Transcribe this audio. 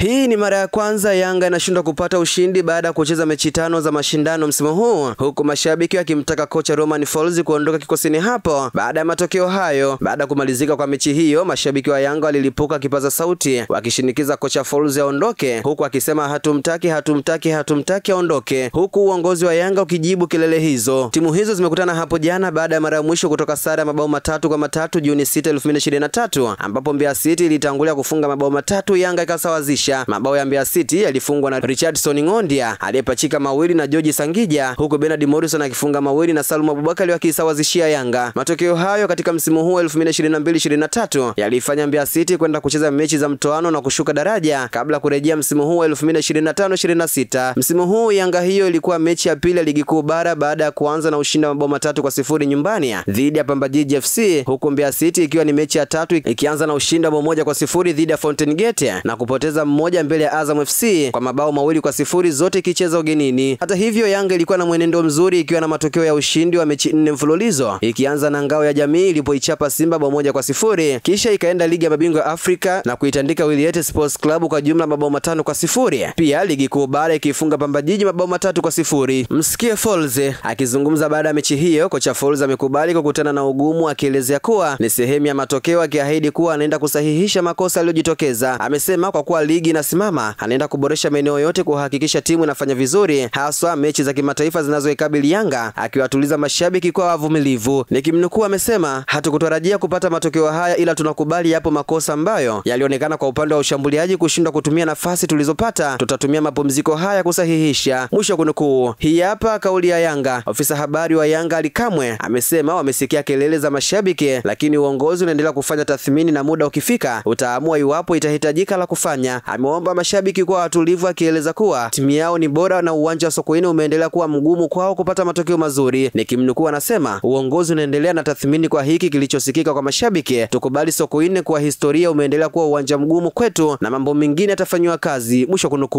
Hii ni mara ya kwanza Yanga inashindwa kupata ushindi baada ya kucheza mechi 5 za mashindano msimu huu, huku mashabiki wakimtaka kocha Romain Folz kuondoka kikosini hapo baada ya matokeo hayo. Baada ya kumalizika kwa mechi hiyo, mashabiki wa Yanga walilipuka kipaza sauti wakishinikiza kocha Folz aondoke, huku akisema hatumtaki aondoke, huku uongozi wa Yanga ukijibu kelele hizo. Timu hizo zimekutana hapo jana baada ya mara ya mwisho kutoka sare ya mabao 3-3 Juni 6, 2023, ambapo Mbeya City ilitangulia kufunga mabao 3, Yanga ikasawazisha. Mabao ya Mbeya City yalifungwa na Richardson Ngondia aliyepachika mawili na George Sangija, huku Bernard Morrison akifunga mawili na Salum Abubakar wakisawazishia Yanga. Matokeo hayo katika msimu huu 2022-2023 yalifanya Mbeya City kwenda kucheza mechi za mtoano na kushuka daraja kabla kurejea msimu huu 2025-26. Msimu huu Yanga hiyo ilikuwa mechi ya pili ya ligi kuu bara baada ya kuanza na ushindi wa mabao 3-0 nyumbani dhidi ya Pamba Jiji FC, huku Mbeya City ikiwa ni mechi ya tatu ikianza na ushindi wa 1-0 dhidi ya Fountain Gate na kupoteza moja mbele ya Azam FC kwa mabao 2-0 zote ikicheza ugenini. Hata hivyo, Yanga ilikuwa na mwenendo mzuri ikiwa na matokeo ya ushindi wa mechi 4 mfululizo, ikianza na Ngao ya Jamii ilipoichapa Simba 1-0, kisha ikaenda ligi ya mabingwa Afrika na kuitandika Wiliete Sports Club kwa jumla mabao 5-0. Pia ligi kuu bara ikifunga Pamba Jiji mabao 3-0. Msikie Folz akizungumza baada ya mechi hiyo. Kocha Folz amekubali kukutana na ugumu, akielezea kuwa ni sehemu ya matokeo, akiahidi kuwa anaenda kusahihisha makosa yaliyojitokeza. Amesema kwa kuwa ligi inasimama, anaenda kuboresha maeneo yote kuhakikisha timu inafanya vizuri, haswa mechi za kimataifa zinazoikabili Yanga, akiwatuliza mashabiki kwa wavumilivu. Nikimnukuu, amesema hatukutarajia kupata matokeo haya, ila tunakubali yapo makosa ambayo yalionekana kwa upande wa ushambuliaji kushindwa kutumia nafasi tulizopata. Tutatumia mapumziko haya kusahihisha. Mwisho kunukuu. Hii hapa kauli ya Yanga. Ofisa habari wa Yanga Ali Kamwe amesema wamesikia kelele za mashabiki, lakini uongozi unaendelea kufanya tathmini na muda ukifika utaamua iwapo itahitajika la kufanya. Ameomba mashabiki kuwa watulivu, akieleza kuwa timu yao ni bora na uwanja wa Sokoine umeendelea kuwa mgumu kwao kupata matokeo mazuri. Nikimnukuu, anasema uongozi unaendelea na tathmini kwa hiki kilichosikika kwa mashabiki. Tukubali Sokoine kwa historia umeendelea kuwa uwanja mgumu kwetu na mambo mengine yatafanywa kazi. Mwisho kunukuu.